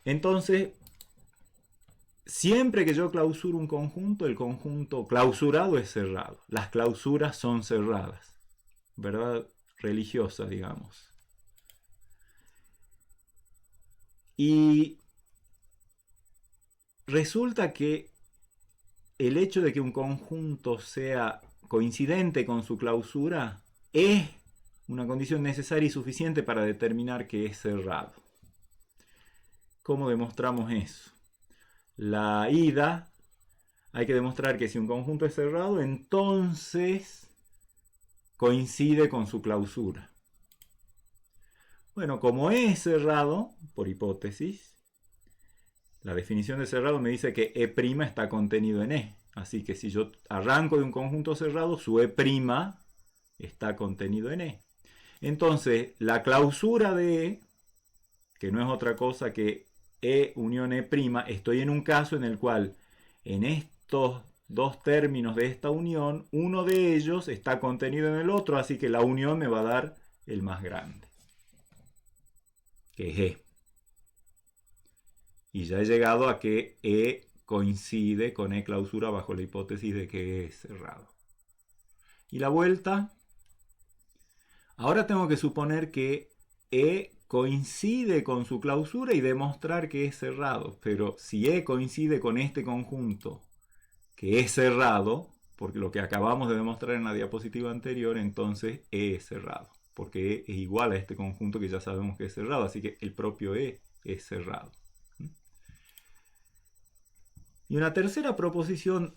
Entonces, siempre que yo clausuro un conjunto, el conjunto clausurado es cerrado. Las clausuras son cerradas. ¿Verdad? Religiosa, digamos. Y resulta que el hecho de que un conjunto sea coincidente con su clausura es una condición necesaria y suficiente para determinar que es cerrado. ¿Cómo demostramos eso? La ida, hay que demostrar que si un conjunto es cerrado, entonces coincide con su clausura. Bueno, como es cerrado, por hipótesis, la definición de cerrado me dice que E' está contenido en E. Así que si yo arranco de un conjunto cerrado, su E' está contenido en E. Entonces, la clausura de E, que no es otra cosa que E unión E', estoy en un caso en el cual en estos dos términos de esta unión, uno de ellos está contenido en el otro, así que la unión me va a dar el más grande, que es E. Y ya he llegado a que E coincide con E clausura bajo la hipótesis de que E es cerrado. Y la vuelta, ahora tengo que suponer que E coincide con su clausura y demostrar que es cerrado. Pero si E coincide con este conjunto que es cerrado, porque lo que acabamos de demostrar en la diapositiva anterior, entonces E es cerrado. Porque E es igual a este conjunto que ya sabemos que es cerrado, así que el propio E es cerrado. Y una tercera proposición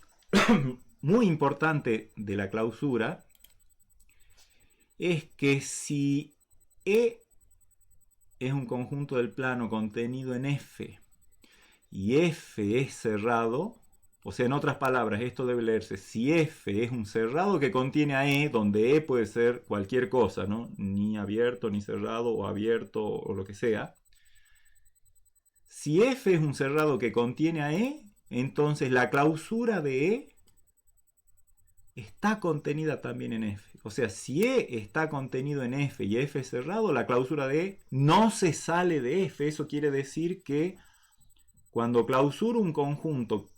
muy importante de la clausura es que si E es un conjunto del plano contenido en F y F es cerrado, o sea, en otras palabras, esto debe leerse, si F es un cerrado que contiene a E, donde E puede ser cualquier cosa, ¿no? Ni abierto, ni cerrado, o abierto, o lo que sea. Si F es un cerrado que contiene a E, entonces la clausura de E está contenida también en F. O sea, si E está contenido en F y F es cerrado, la clausura de E no se sale de F. Eso quiere decir que cuando clausuro un conjunto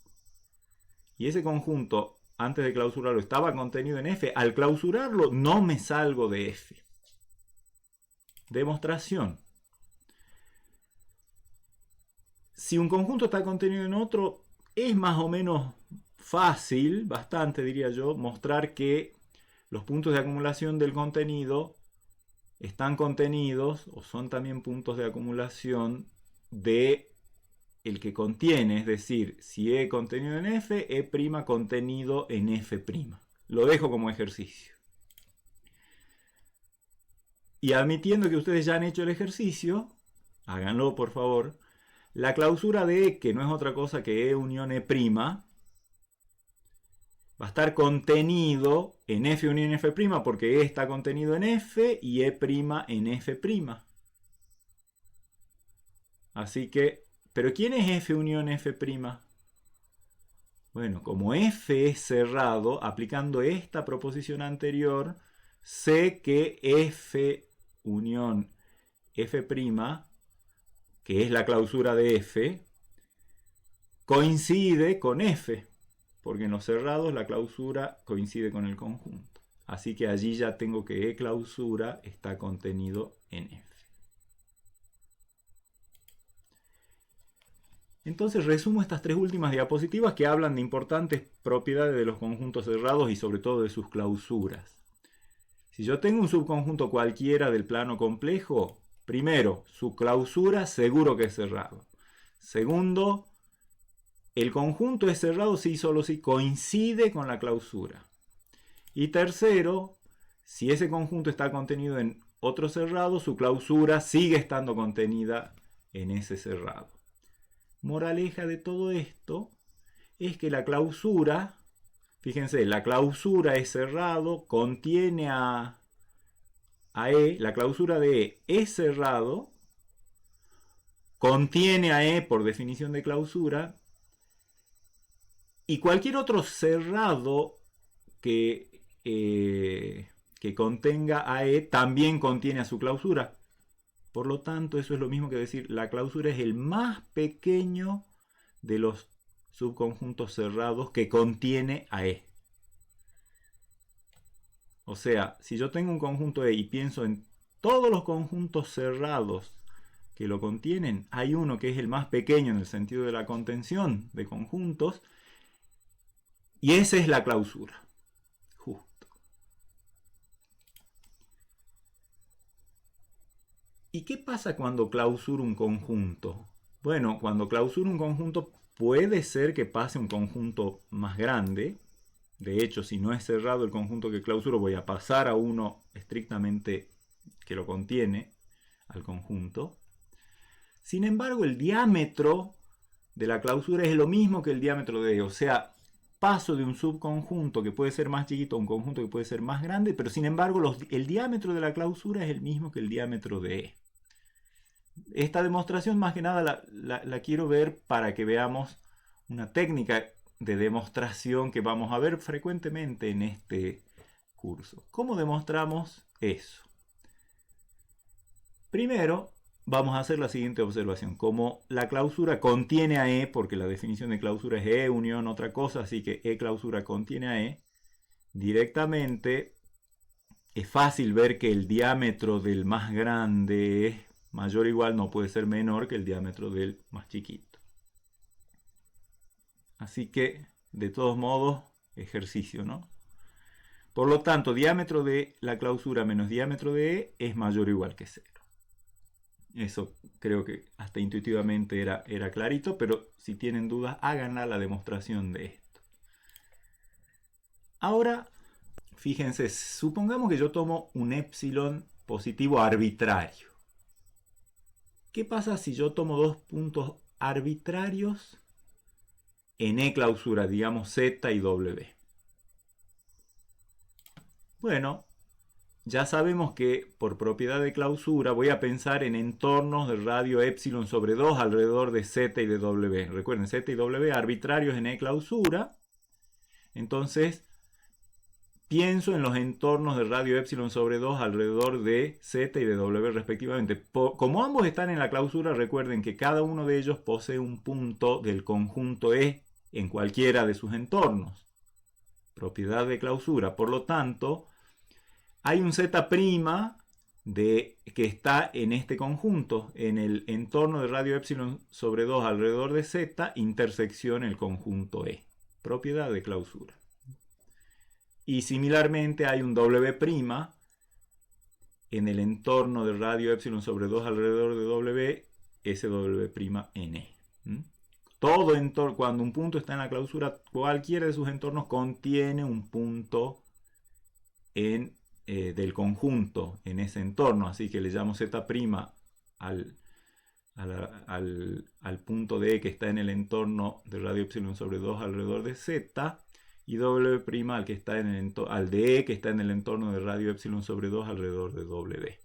y ese conjunto antes de clausurarlo estaba contenido en F, al clausurarlo no me salgo de F. Demostración. Si un conjunto está contenido en otro, es más o menos fácil, bastante diría yo, mostrar que los puntos de acumulación del contenido están contenidos o son también puntos de acumulación de el que contiene, es decir, si E contenido en F, E' contenido en F'. Lo dejo como ejercicio. Y admitiendo que ustedes ya han hecho el ejercicio, háganlo por favor, la clausura de E, que no es otra cosa que E unión E', va a estar contenido en F unión F', porque E está contenido en F y E' en F'. Así que, ¿pero quién es F unión F'? Bueno, como F es cerrado, aplicando esta proposición anterior, sé que F unión F', que es la clausura de F, coincide con F, porque en los cerrados la clausura coincide con el conjunto. Así que allí ya tengo que E clausura está contenido en F. Entonces resumo estas tres últimas diapositivas que hablan de importantes propiedades de los conjuntos cerrados y sobre todo de sus clausuras. Si yo tengo un subconjunto cualquiera del plano complejo, primero, su clausura seguro que es cerrado. Segundo, el conjunto es cerrado si y solo si coincide con la clausura. Y tercero, si ese conjunto está contenido en otro cerrado, su clausura sigue estando contenida en ese cerrado. Moraleja de todo esto es que la clausura, fíjense, la clausura es cerrado, contiene a E, la clausura de E es cerrado, contiene a E por definición de clausura, y cualquier otro cerrado que contenga a E también contiene a su clausura, Por lo tanto, eso es lo mismo que decir la clausura es el más pequeño de los subconjuntos cerrados que contiene a E. O sea, si yo tengo un conjunto E y pienso en todos los conjuntos cerrados que lo contienen, hay uno que es el más pequeño en el sentido de la contención de conjuntos, y esa es la clausura. Justo. ¿Y qué pasa cuando clausuro un conjunto? Bueno, cuando clausuro un conjunto puede ser que pase un conjunto más grande. De hecho, si no es cerrado el conjunto que clausuro, voy a pasar a uno estrictamente que lo contiene, al conjunto. Sin embargo, el diámetro de la clausura es lo mismo que el diámetro de E. O sea, paso de un subconjunto que puede ser más chiquito a un conjunto que puede ser más grande, pero sin embargo el diámetro de la clausura es el mismo que el diámetro de E. Esta demostración más que nada la quiero ver para que veamos una técnica de demostración que vamos a ver frecuentemente en este curso. ¿Cómo demostramos eso? Primero, vamos a hacer la siguiente observación. Como la clausura contiene a E, porque la definición de clausura es E unión otra cosa, así que E clausura contiene a E, directamente es fácil ver que el diámetro del más grande es mayor o igual, no puede ser menor que el diámetro del más chiquito. Así que, de todos modos, ejercicio, ¿no? Por lo tanto, diámetro de la clausura menos diámetro de E es mayor o igual que 0. Eso creo que hasta intuitivamente era clarito, pero si tienen dudas, háganla la demostración de esto. Ahora, fíjense, supongamos que yo tomo un epsilon positivo arbitrario. ¿Qué pasa si yo tomo dos puntos arbitrarios en E clausura, digamos Z y W? Bueno, ya sabemos que por propiedad de clausura voy a pensar en entornos de radio epsilon sobre 2 alrededor de Z y de W. Recuerden, Z y W arbitrarios en E clausura. Entonces, pienso en los entornos de radio epsilon sobre 2 alrededor de Z y de W respectivamente. Como ambos están en la clausura, recuerden que cada uno de ellos posee un punto del conjunto E en cualquiera de sus entornos. Propiedad de clausura. Por lo tanto, hay un Z' que está en este conjunto, en el entorno de radio epsilon sobre 2 alrededor de Z, intersección el conjunto E. Propiedad de clausura. Y similarmente hay un W' en el entorno de radio epsilon sobre 2 alrededor de W, ese W' en E. Todo entorno, cuando un punto está en la clausura, cualquiera de sus entornos contiene un punto del conjunto en ese entorno. Así que le llamo Z' al punto de E que está en el entorno de radio epsilon sobre 2 alrededor de Z, y W' al que está al de E que está en el entorno de radio epsilon sobre 2 alrededor de W.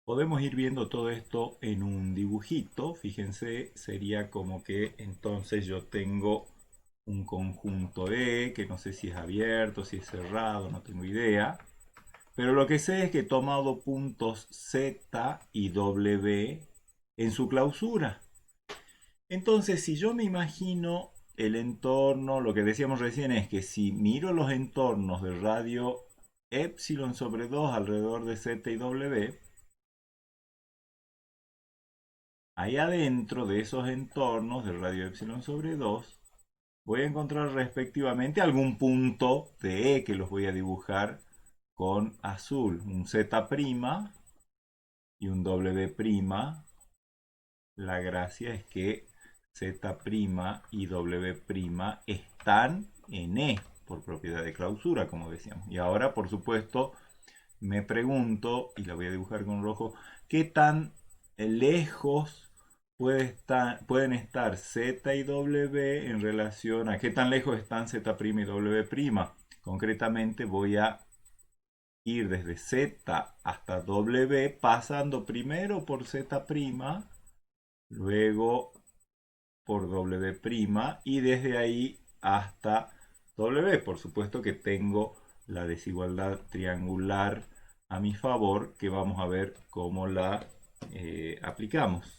Podemos ir viendo todo esto en un dibujito. Fíjense, sería como que entonces yo tengo un conjunto E, que no sé si es abierto, si es cerrado, no tengo idea. Pero lo que sé es que he tomado puntos Z y W en su clausura. Entonces, si yo me imagino el entorno, lo que decíamos recién es que si miro los entornos de radio epsilon sobre 2 alrededor de Z y W, ahí adentro de esos entornos de radio epsilon sobre 2, voy a encontrar respectivamente algún punto de E que los voy a dibujar con azul, un Z' y un W'. La gracia es que Z' y W' están en E por propiedad de clausura, como decíamos. Y ahora, por supuesto, me pregunto, y la voy a dibujar con rojo, ¿qué tan lejos pueden estar Z y W en relación a qué tan lejos están Z' y W'? Concretamente voy a ir desde Z hasta W pasando primero por Z', luego por W' y desde ahí hasta W. Por supuesto que tengo la desigualdad triangular a mi favor, que vamos a ver cómo la aplicamos.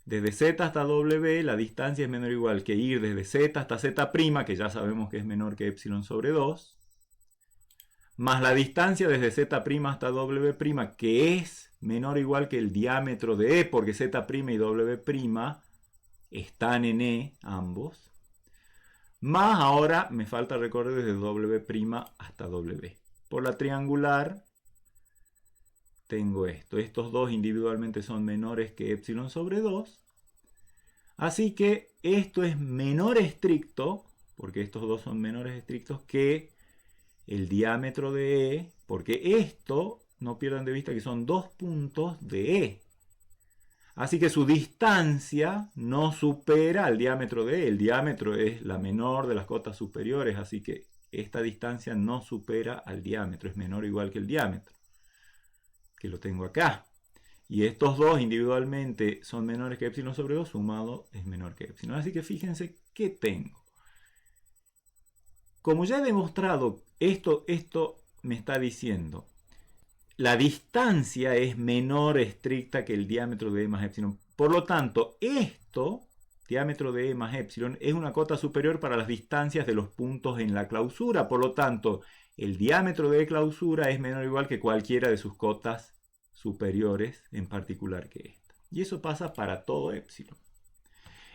Desde z hasta w la distancia es menor o igual que ir desde z hasta z', que ya sabemos que es menor que epsilon sobre 2, más la distancia desde z' hasta w', que es menor o igual que el diámetro de E, porque z' y w' están en E ambos, más ahora me falta recorrer desde w' hasta w. Por la triangular tengo esto. Estos dos individualmente son menores que epsilon sobre 2. Así que esto es menor estricto, porque estos dos son menores estrictos, que el diámetro de E, porque esto, no pierdan de vista que son dos puntos de E. Así que su distancia no supera el diámetro de E. El diámetro es la menor de las cotas superiores, así que esta distancia no supera al diámetro, es menor o igual que el diámetro, que lo tengo acá. Y estos dos individualmente son menores que epsilon sobre 2, sumado es menor que epsilon. Así que fíjense qué tengo. Como ya he demostrado, esto me está diciendo, la distancia es menor estricta que el diámetro de E más epsilon. Por lo tanto, esto, diámetro de E más epsilon, es una cota superior para las distancias de los puntos en la clausura. Por lo tanto, el diámetro de E clausura es menor o igual que cualquiera de sus cotas superiores, en particular que esta. Y eso pasa para todo epsilon.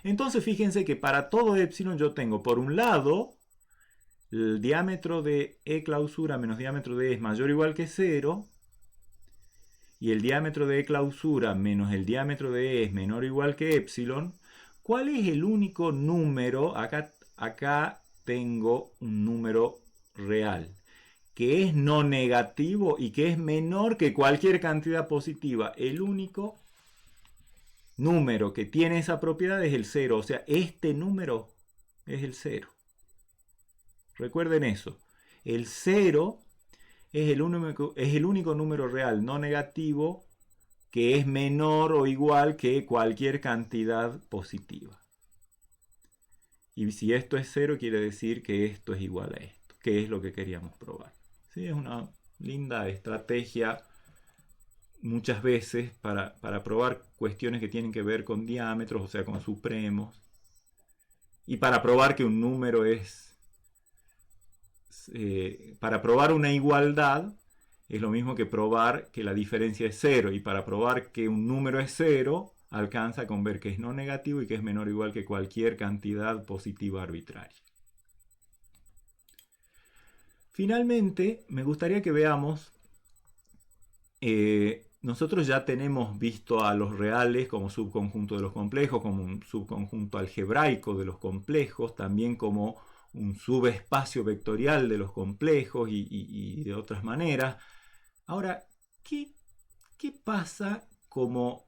Entonces fíjense que para todo epsilon yo tengo por un lado el diámetro de E clausura menos diámetro de E es mayor o igual que 0, y el diámetro de E clausura menos el diámetro de E es menor o igual que epsilon. ¿Cuál es el único número? Acá tengo un número real, que es no negativo y que es menor que cualquier cantidad positiva. El único número que tiene esa propiedad es el 0. O sea, este número es el 0. Recuerden eso. El 0 es el único número real no negativo que es menor o igual que cualquier cantidad positiva. Y si esto es 0, quiere decir que esto es igual a esto, que es lo que queríamos probar. ¿Sí? Es una linda estrategia muchas veces para probar cuestiones que tienen que ver con diámetros, o sea, con supremos, y para probar que un número es... para probar una igualdad es lo mismo que probar que la diferencia es 0, y para probar que un número es 0 alcanza con ver que es no negativo y que es menor o igual que cualquier cantidad positiva arbitraria. Finalmente, me gustaría que veamos, nosotros ya tenemos visto a los reales como subconjunto de los complejos, como un subconjunto algebraico de los complejos, también como un subespacio vectorial de los complejos y de otras maneras. Ahora, ¿qué pasa como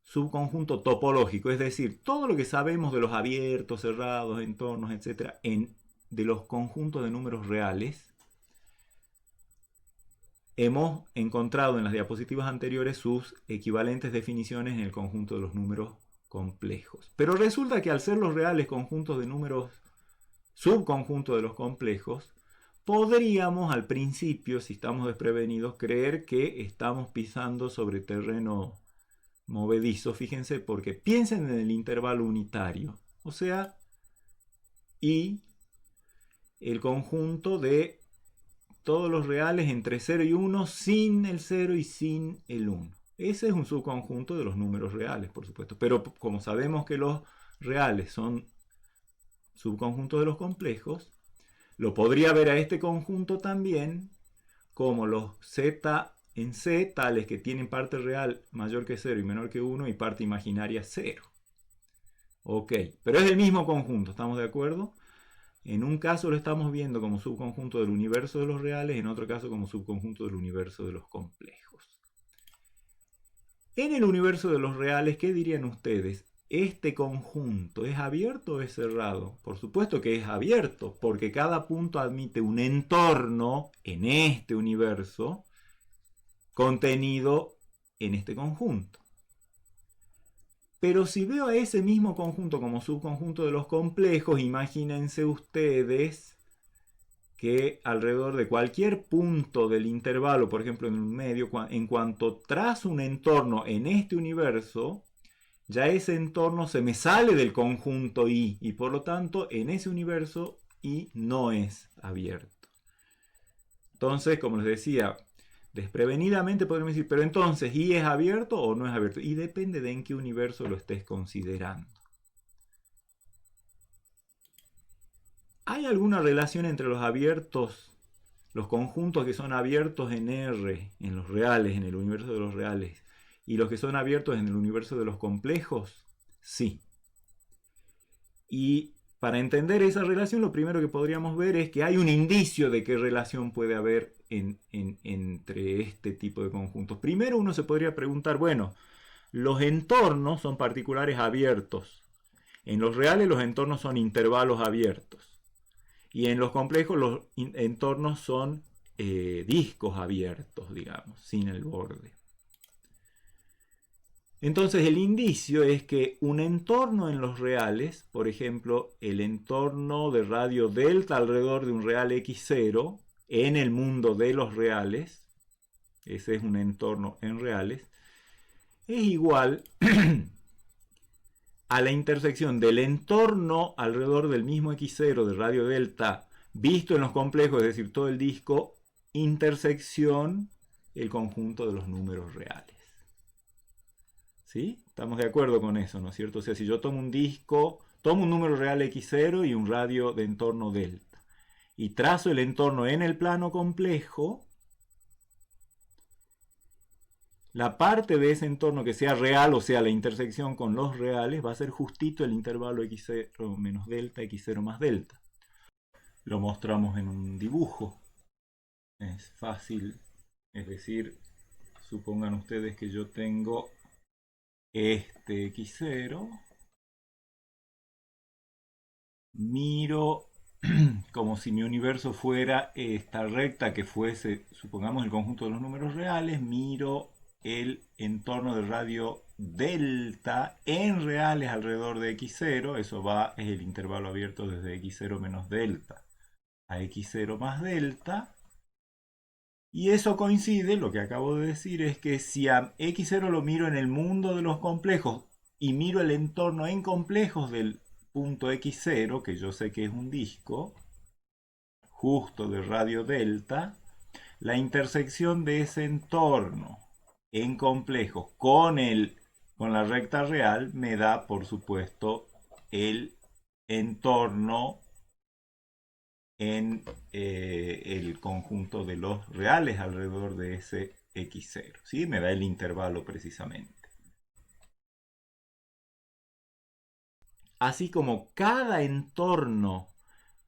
subconjunto topológico? Es decir, todo lo que sabemos de los abiertos, cerrados, entornos, etc., de los conjuntos de números reales, hemos encontrado en las diapositivas anteriores sus equivalentes definiciones en el conjunto de los números complejos. Pero resulta que al ser los reales conjuntos de números, subconjuntos de los complejos, podríamos al principio, si estamos desprevenidos, creer que estamos pisando sobre terreno movedizo. Fíjense, porque piensen en el intervalo unitario, o sea, y el conjunto de todos los reales entre 0 y 1 sin el 0 y sin el 1. Ese es un subconjunto de los números reales, por supuesto. Pero como sabemos que los reales son subconjuntos de los complejos, lo podría ver a este conjunto también como los z en C, tales que tienen parte real mayor que 0 y menor que 1 y parte imaginaria 0. Ok, pero es el mismo conjunto, ¿estamos de acuerdo? En un caso lo estamos viendo como subconjunto del universo de los reales, en otro caso como subconjunto del universo de los complejos. En el universo de los reales, ¿qué dirían ustedes? ¿Este conjunto es abierto o es cerrado? Por supuesto que es abierto, porque cada punto admite un entorno en este universo contenido en este conjunto. Pero si veo a ese mismo conjunto como subconjunto de los complejos, imagínense ustedes que alrededor de cualquier punto del intervalo, por ejemplo en un medio, en cuanto trazo un entorno en este universo, ya ese entorno se me sale del conjunto I y por lo tanto en ese universo I no es abierto. Entonces, como les decía, desprevenidamente podríamos decir, pero entonces ¿I es abierto o no es abierto? Y depende de en qué universo lo estés considerando. ¿Hay alguna relación entre los abiertos, los conjuntos que son abiertos en R, en los reales, en el universo de los reales, y los que son abiertos en el universo de los complejos? Sí. Y para entender esa relación, lo primero que podríamos ver es que hay un indicio de qué relación puede haber entre este tipo de conjuntos. Primero uno se podría preguntar, bueno, los entornos son particulares abiertos. En los reales los entornos son intervalos abiertos. Y en los complejos los entornos son discos abiertos, digamos, sin el borde. Entonces el indicio es que un entorno en los reales, por ejemplo, el entorno de radio delta alrededor de un real x0, en el mundo de los reales, ese es un entorno en reales, es igual a la intersección del entorno alrededor del mismo x0 de radio delta visto en los complejos, es decir, todo el disco, intersección el conjunto de los números reales. ¿Sí? Estamos de acuerdo con eso, ¿no es cierto? O sea, si yo tomo un disco, tomo un número real x0 y un radio de entorno delta, y trazo el entorno en el plano complejo, la parte de ese entorno que sea real, o sea, la intersección con los reales, va a ser justito el intervalo x0 menos delta, x0 más delta. Lo mostramos en un dibujo. Es fácil, es decir, supongan ustedes que yo tengo este x0, miro como si mi universo fuera esta recta que fuese, supongamos, el conjunto de los números reales, miro el entorno de radio delta en reales alrededor de x0, eso es el intervalo abierto desde x0 menos delta a x0 más delta, y eso coincide, lo que acabo de decir es que si a x0 lo miro en el mundo de los complejos y miro el entorno en complejos del punto x0, que yo sé que es un disco, justo de radio delta, la intersección de ese entorno en complejos con la recta real me da, por supuesto, el entorno en el conjunto de los reales alrededor de ese x0. ¿Sí? Me da el intervalo precisamente. Así como cada entorno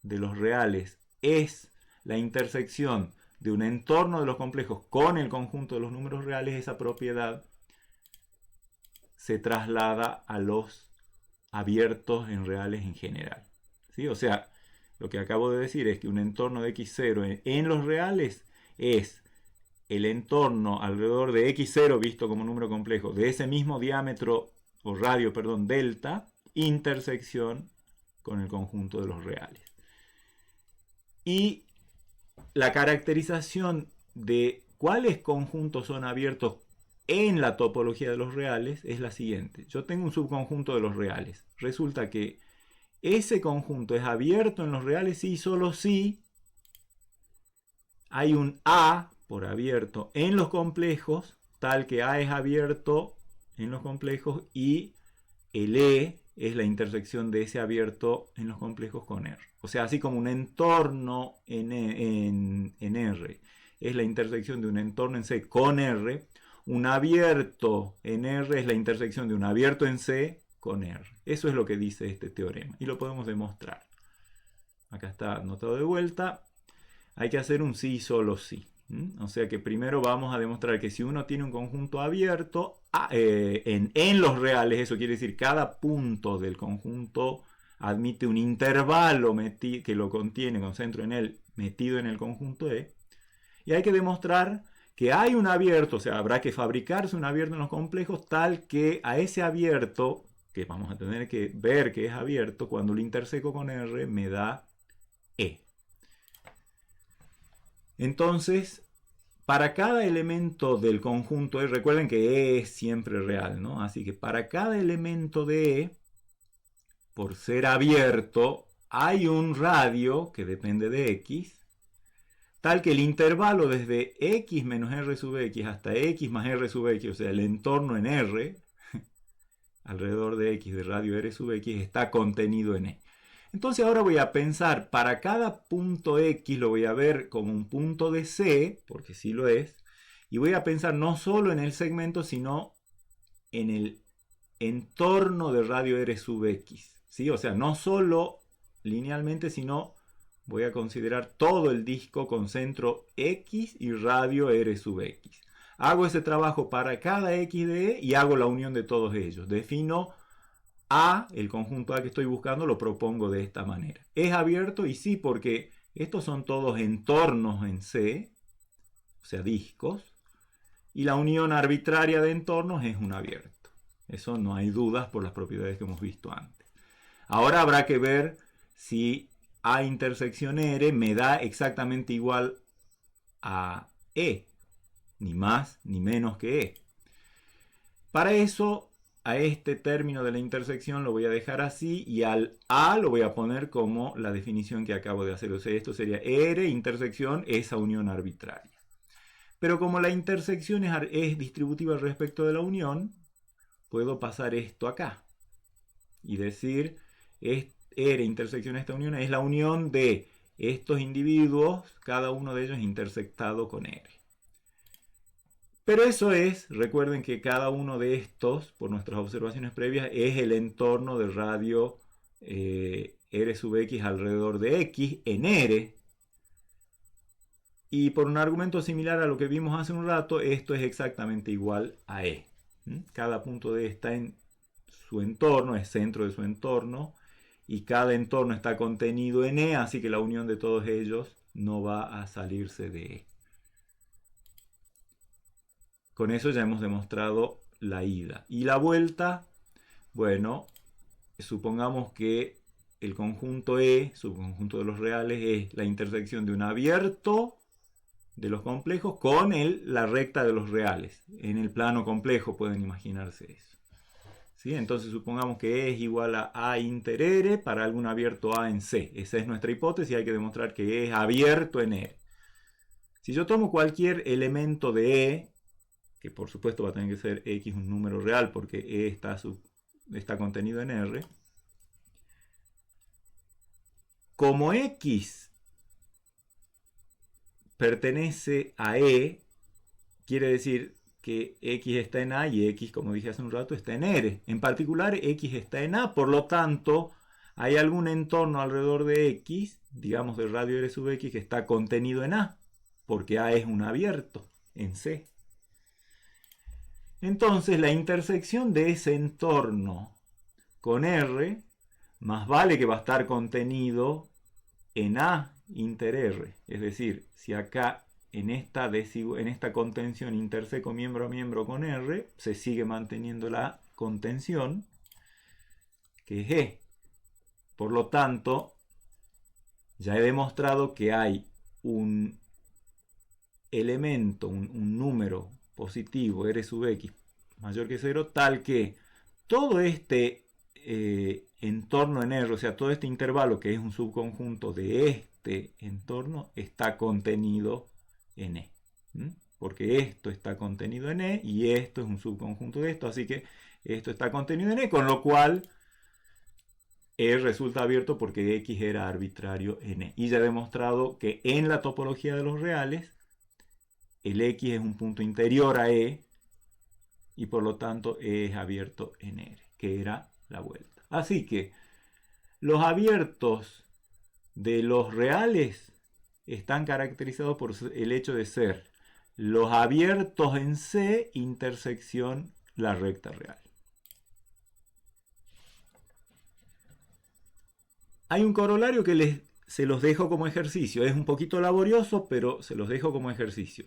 de los reales es la intersección de un entorno de los complejos con el conjunto de los números reales, esa propiedad se traslada a los abiertos en reales en general. ¿Sí? O sea, lo que acabo de decir es que un entorno de x0 en los reales es el entorno alrededor de x0 visto como número complejo de ese mismo diámetro o radio, perdón, delta, intersección con el conjunto de los reales. Y la caracterización de cuáles conjuntos son abiertos en la topología de los reales es la siguiente. Yo tengo un subconjunto de los reales. Resulta que ese conjunto es abierto en los reales y solo si hay un A por abierto en los complejos, tal que A es abierto en los complejos y el E es la intersección de ese abierto en los complejos con R. O sea, así como un entorno en R es la intersección de un entorno en C con R, un abierto en R es la intersección de un abierto en C con R. Eso es lo que dice este teorema y lo podemos demostrar. Acá está anotado de vuelta. Hay que hacer un sí y solo sí. O sea que primero vamos a demostrar que si uno tiene un conjunto abierto en los reales, eso quiere decir cada punto del conjunto admite un intervalo que lo contiene con centro en él metido en el conjunto E. Y hay que demostrar que hay un abierto, o sea, habrá que fabricarse un abierto en los complejos tal que a ese abierto, que vamos a tener que ver que es abierto, cuando lo interseco con R me da E. Entonces, para cada elemento del conjunto E, recuerden que E es siempre real, ¿no? Así que para cada elemento de E, por ser abierto, hay un radio que depende de X, tal que el intervalo desde X menos R sub X hasta X más R sub X, o sea, el entorno en R, alrededor de X de radio R sub X, está contenido en E. Entonces ahora voy a pensar, para cada punto X lo voy a ver como un punto de C, porque sí lo es, y voy a pensar no solo en el segmento, sino en el entorno de radio R sub X, ¿sí? O sea, no solo linealmente, sino voy a considerar todo el disco con centro X y radio R sub X. Hago ese trabajo para cada X de E y hago la unión de todos ellos. Defino A, el conjunto A que estoy buscando, lo propongo de esta manera. Es abierto y sí, porque estos son todos entornos en C, o sea, discos, y la unión arbitraria de entornos es un abierto. Eso no hay dudas por las propiedades que hemos visto antes. Ahora habrá que ver si A intersección R me da exactamente igual a E, ni más ni menos que E. Para eso, a este término de la intersección lo voy a dejar así y al A lo voy a poner como la definición que acabo de hacer. O sea, esto sería R intersección esa unión arbitraria. Pero como la intersección es distributiva respecto de la unión, puedo pasar esto acá y decir R intersección esta unión es la unión de estos individuos, cada uno de ellos intersectado con R. Pero eso es, recuerden que cada uno de estos, por nuestras observaciones previas, es el entorno de radio R sub X alrededor de X en R. Y por un argumento similar a lo que vimos hace un rato, esto es exactamente igual a E. Cada punto de E está en su entorno, es centro de su entorno, y cada entorno está contenido en E, así que la unión de todos ellos no va a salirse de E. Con eso ya hemos demostrado la ida. Y la vuelta, bueno, supongamos que el conjunto E, subconjunto de los reales, es la intersección de un abierto de los complejos con la recta de los reales. En el plano complejo pueden imaginarse eso. ¿Sí? Entonces supongamos que E es igual a A inter R para algún abierto A en C. Esa es nuestra hipótesis y hay que demostrar que E es abierto en R. Si yo tomo cualquier elemento de E, que por supuesto va a tener que ser X un número real porque E está contenido en R, como X pertenece a E, quiere decir que X está en A y X, como dije hace un rato, está en R. En particular, X está en A, por lo tanto, hay algún entorno alrededor de X, digamos de radio R sub X, que está contenido en A, porque A es un abierto en C. Entonces, la intersección de ese entorno con R, más vale que va a estar contenido en A inter R. Es decir, si acá en esta contención interseco miembro a miembro con R, se sigue manteniendo la contención, que es E. Por lo tanto, ya he demostrado que hay un elemento, un número positivo, R sub X mayor que 0, tal que todo este entorno en R, o sea, todo este intervalo que es un subconjunto de este entorno, está contenido en E. Porque esto está contenido en E y esto es un subconjunto de esto, así que esto está contenido en E, con lo cual E resulta abierto porque X era arbitrario en E. Y ya he demostrado que en la topología de los reales, el X es un punto interior a E y por lo tanto E es abierto en R, que era la vuelta. Así que los abiertos de los reales están caracterizados por el hecho de ser los abiertos en C intersección la recta real. Hay un corolario que se los dejo como ejercicio. Es un poquito laborioso, pero se los dejo como ejercicio.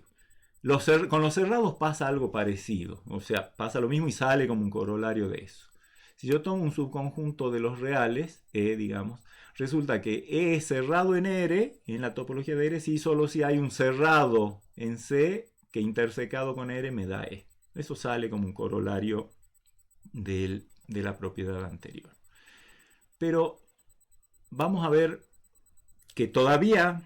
Con los cerrados pasa algo parecido. O sea, pasa lo mismo y sale como un corolario de eso. Si yo tomo un subconjunto de los reales, E, digamos, resulta que E es cerrado en R, en la topología de R, sí, solo si hay un cerrado en C que intersecado con R me da E. Eso sale como un corolario de la propiedad anterior. Pero vamos a ver que todavía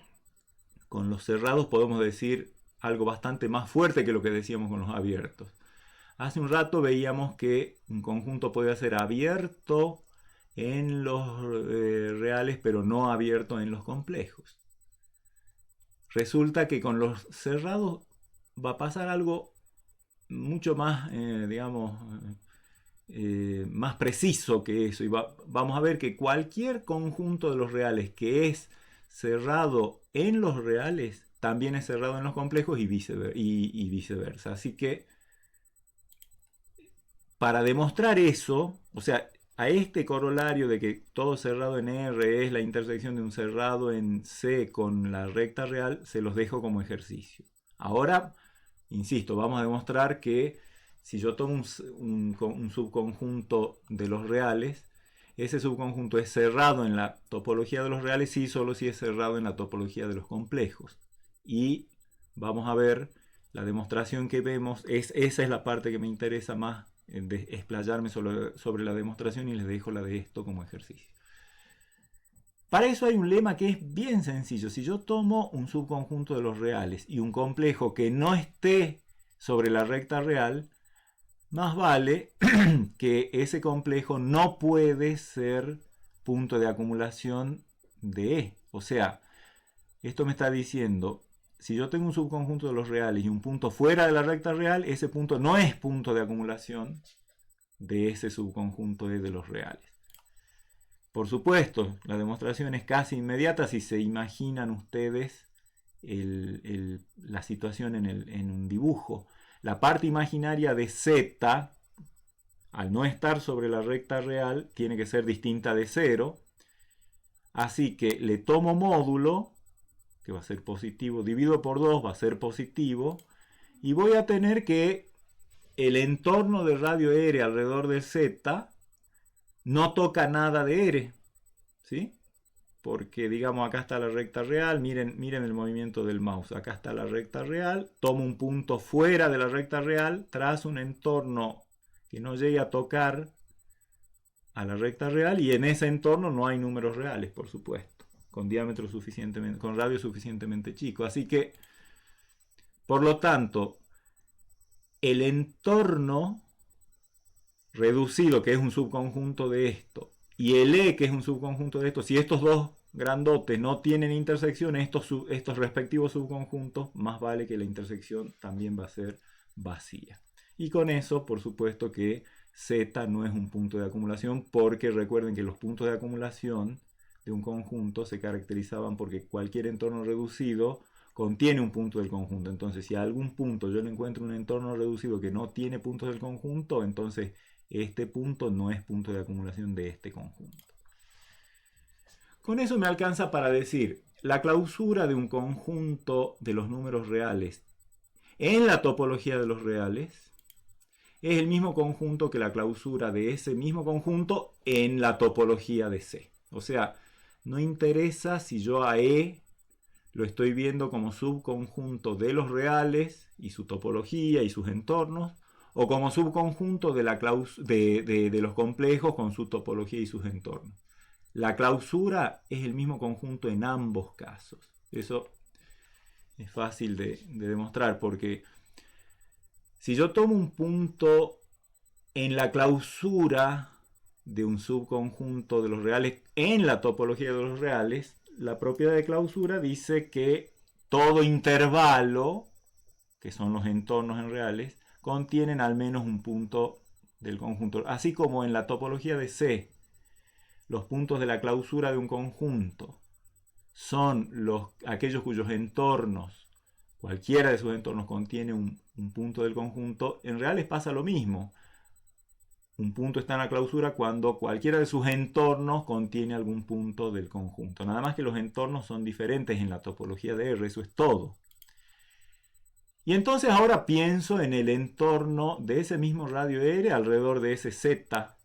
con los cerrados podemos decir algo bastante más fuerte que lo que decíamos con los abiertos. Hace un rato veíamos que un conjunto podía ser abierto en los reales, pero no abierto en los complejos. Resulta que con los cerrados va a pasar algo mucho más, más preciso que eso. Y vamos a ver que cualquier conjunto de los reales que es cerrado en los reales también es cerrado en los complejos y viceversa. Así que para demostrar eso, o sea, a este corolario de que todo cerrado en R es la intersección de un cerrado en C con la recta real, se los dejo como ejercicio. Ahora, insisto, vamos a demostrar que si yo tomo un subconjunto de los reales, ese subconjunto es cerrado en la topología de los reales, sí, solo si es cerrado en la topología de los complejos. Y vamos a ver la demostración que vemos, esa es la parte que me interesa más, de explayarme sobre la demostración, y les dejo la de esto como ejercicio. Para eso hay un lema que es bien sencillo. Si yo tomo un subconjunto de los reales y un complejo que no esté sobre la recta real, más vale que ese complejo no puede ser punto de acumulación de E. O sea, esto me está diciendo, si yo tengo un subconjunto de los reales y un punto fuera de la recta real, ese punto no es punto de acumulación de ese subconjunto E de los reales. Por supuesto, la demostración es casi inmediata si se imaginan ustedes la situación en un dibujo. La parte imaginaria de Z, al no estar sobre la recta real, tiene que ser distinta de 0. Así que le tomo módulo, que va a ser positivo, divido por 2, va a ser positivo, y voy a tener que el entorno de radio R alrededor de Z no toca nada de R, ¿sí? Porque digamos acá está la recta real, miren el movimiento del mouse, acá está la recta real, tomo un punto fuera de la recta real, trazo un entorno que no llegue a tocar a la recta real, y en ese entorno no hay números reales, por supuesto, con radio suficientemente chico. Así que, por lo tanto, el entorno reducido, que es un subconjunto de esto, y el E, que es un subconjunto de esto, si estos dos grandotes no tienen intersección, estos respectivos subconjuntos, más vale que la intersección también va a ser vacía. Y con eso, por supuesto que Z no es un punto de acumulación, porque recuerden que los puntos de acumulación de un conjunto se caracterizaban porque cualquier entorno reducido contiene un punto del conjunto. Entonces, si a algún punto yo le encuentro un entorno reducido que no tiene puntos del conjunto, entonces este punto no es punto de acumulación de este conjunto. Con eso me alcanza para decir, la clausura de un conjunto de los números reales en la topología de los reales es el mismo conjunto que la clausura de ese mismo conjunto en la topología de C. O sea, no interesa si yo a E lo estoy viendo como subconjunto de los reales y su topología y sus entornos, o como subconjunto de los complejos con su topología y sus entornos. La clausura es el mismo conjunto en ambos casos. Eso es fácil de demostrar, porque si yo tomo un punto en la clausura de un subconjunto de los reales en la topología de los reales, la propiedad de clausura dice que todo intervalo, que son los entornos en reales, contienen al menos un punto del conjunto. Así como en la topología de C, los puntos de la clausura de un conjunto son aquellos cuyos entornos, cualquiera de sus entornos contiene un punto del conjunto. En reales pasa lo mismo. Un punto está en la clausura cuando cualquiera de sus entornos contiene algún punto del conjunto. Nada más que los entornos son diferentes en la topología de R, eso es todo. Y entonces ahora pienso en el entorno de ese mismo radio R alrededor de ese Z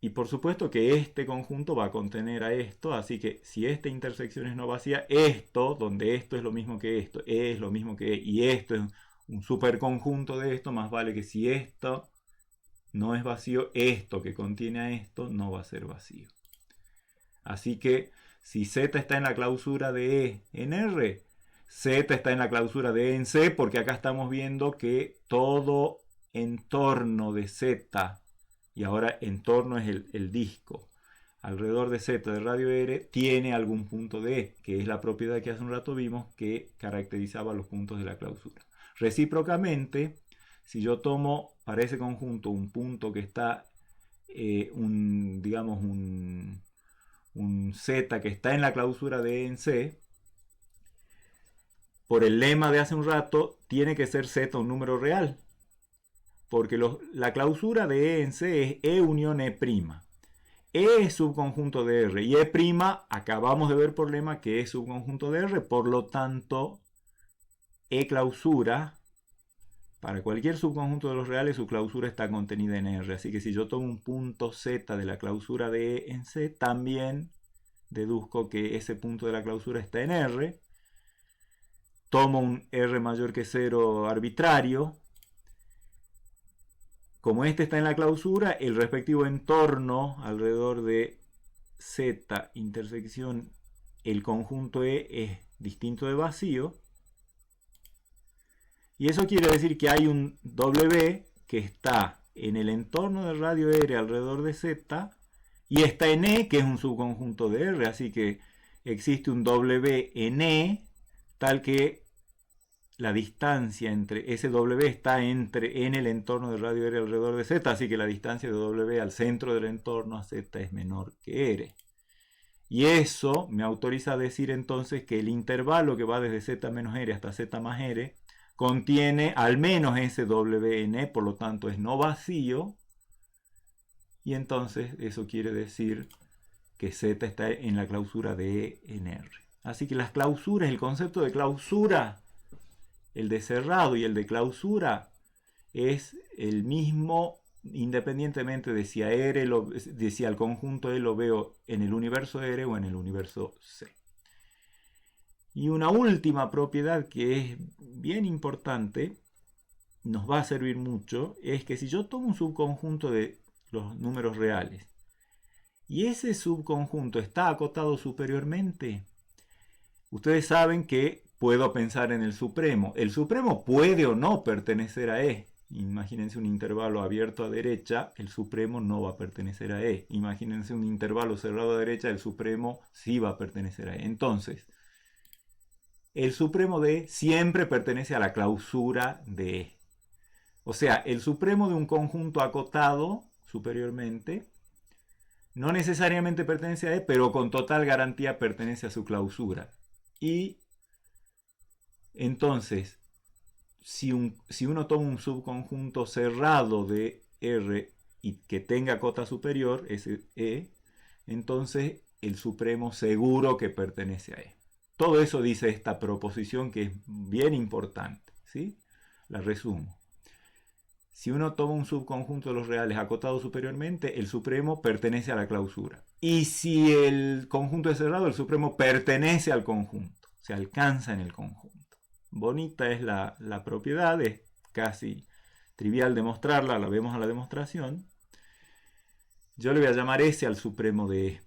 Y por supuesto que este conjunto va a contener a esto, así que si esta intersección es no vacía, esto, donde esto es lo mismo que esto, es lo mismo que, y esto es un superconjunto de esto, más vale que si esto no es vacío, esto que contiene a esto no va a ser vacío. Así que si Z está en la clausura de E en R, Z está en la clausura de E en C, porque acá estamos viendo que todo entorno de Z, y ahora entorno es el disco, alrededor de Z de radio R, tiene algún punto de E, que es la propiedad que hace un rato vimos que caracterizaba los puntos de la clausura. Recíprocamente, si yo tomo para ese conjunto un punto que está, digamos, un Z que está en la clausura de E en C, por el lema de hace un rato, tiene que ser Z un número real. Porque la clausura de E en C es E unión E'. E es subconjunto de R y E' acabamos de ver por lema que es subconjunto de R, por lo tanto E clausura, para cualquier subconjunto de los reales su clausura está contenida en R, así que si yo tomo un punto Z de la clausura de E en C, también deduzco que ese punto de la clausura está en R, tomo un R mayor que 0 arbitrario. Como este está en la clausura, el respectivo entorno alrededor de Z intersección el conjunto E es distinto de vacío. Y eso quiere decir que hay un W que está en el entorno del radio R alrededor de Z y está en E, que es un subconjunto de R. Así que existe un W en E tal que la distancia entre ese W está en el entorno del radio R alrededor de Z, así que la distancia de W al centro del entorno a Z es menor que R. Y eso me autoriza a decir entonces que el intervalo que va desde Z menos R hasta Z más R contiene al menos ese W en E, por lo tanto es no vacío, y entonces eso quiere decir que Z está en la clausura de E en R. Así que las clausuras, el concepto de clausura, el de cerrado y el de clausura, es el mismo independientemente de si, si al conjunto E lo veo en el universo R o en el universo C. Y una última propiedad que es bien importante, nos va a servir mucho, es que si yo tomo un subconjunto de los números reales y ese subconjunto está acotado superiormente, ustedes saben que puedo pensar en el supremo. El supremo puede o no pertenecer a E. Imagínense un intervalo abierto a derecha, el supremo no va a pertenecer a E. Imagínense un intervalo cerrado a derecha, el supremo sí va a pertenecer a E. Entonces, el supremo de E siempre pertenece a la clausura de E. O sea, el supremo de un conjunto acotado superiormente no necesariamente pertenece a E, pero con total garantía pertenece a su clausura. Y entonces, si uno toma un subconjunto cerrado de R y que tenga cota superior, ese E, entonces el supremo seguro que pertenece a E. Todo eso dice esta proposición que es bien importante, ¿sí? La resumo. Si uno toma un subconjunto de los reales acotado superiormente, el supremo pertenece a la clausura. Y si el conjunto es cerrado, el supremo pertenece al conjunto, se alcanza en el conjunto. Bonita es la propiedad, es casi trivial demostrarla, la vemos a la demostración. Yo le voy a llamar S al supremo de E.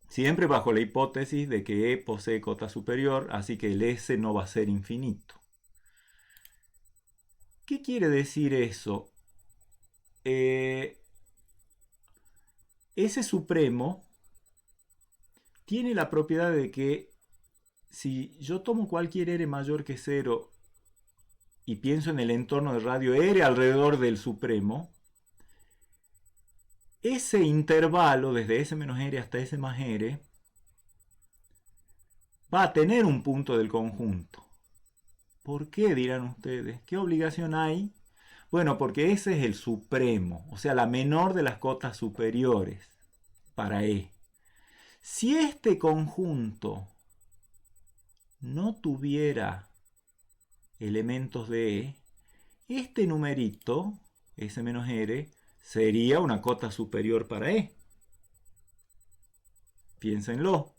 Siempre bajo la hipótesis de que E posee cota superior, así que el S no va a ser infinito. ¿Qué quiere decir eso? Ese supremo tiene la propiedad de que si yo tomo cualquier R mayor que 0 y pienso en el entorno de radio R alrededor del supremo, ese intervalo desde S menos R hasta S más R va a tener un punto del conjunto. ¿Por qué, dirán ustedes? ¿Qué obligación hay? Bueno, porque ese es el supremo, o sea, la menor de las cotas superiores para E. Si este conjunto no tuviera elementos de E, este numerito, S menos R, sería una cota superior para E. Piénsenlo.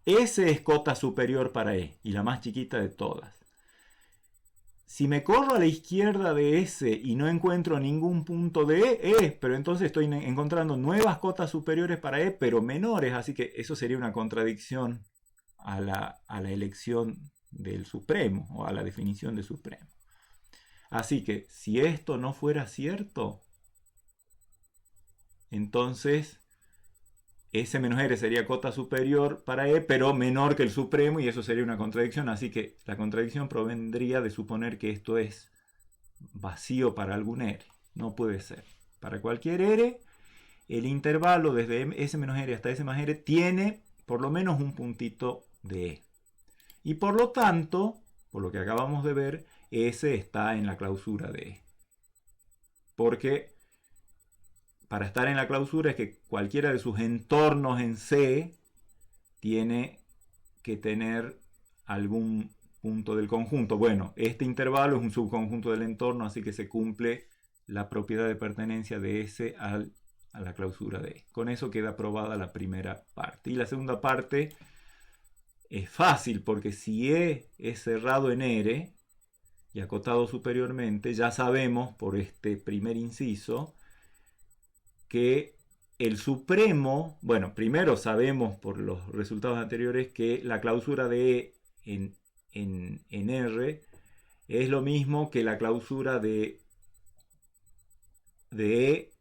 S es cota superior para E y la más chiquita de todas. Si me corro a la izquierda de S y no encuentro ningún punto de E, pero entonces estoy encontrando nuevas cotas superiores para E, pero menores, así que eso sería una contradicción a la elección del supremo o a la definición de supremo. Así que si esto no fuera cierto, entonces S menos R sería cota superior para E, pero menor que el supremo, y eso sería una contradicción. Así que la contradicción provendría de suponer que esto es vacío para algún R. No puede ser. Para cualquier R, el intervalo desde S menos R hasta S más R tiene por lo menos un puntito de E. Y por lo tanto, por lo que acabamos de ver, S está en la clausura de E. Porque para estar en la clausura es que cualquiera de sus entornos en C tiene que tener algún punto del conjunto. Bueno, este intervalo es un subconjunto del entorno, así que se cumple la propiedad de pertenencia de S a la clausura de E. Con eso queda aprobada la primera parte. Y la segunda parte es fácil, porque si E es cerrado en R y acotado superiormente, ya sabemos por este primer inciso que el supremo, bueno, primero sabemos por los resultados anteriores que la clausura de E en R es lo mismo que la clausura de E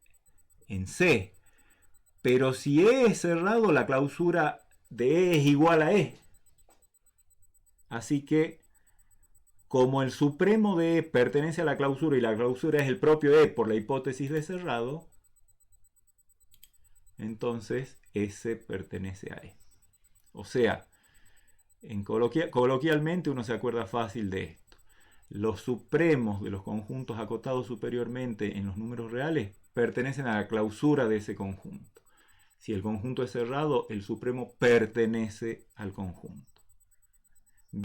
en C. Pero si E es cerrado, la clausura de E es igual a E. Así que, como el supremo de E pertenece a la clausura y la clausura es el propio E por la hipótesis de cerrado, entonces S pertenece a E. O sea, coloquialmente uno se acuerda fácil de esto. Los supremos de los conjuntos acotados superiormente en los números reales pertenecen a la clausura de ese conjunto. Si el conjunto es cerrado, el supremo pertenece al conjunto.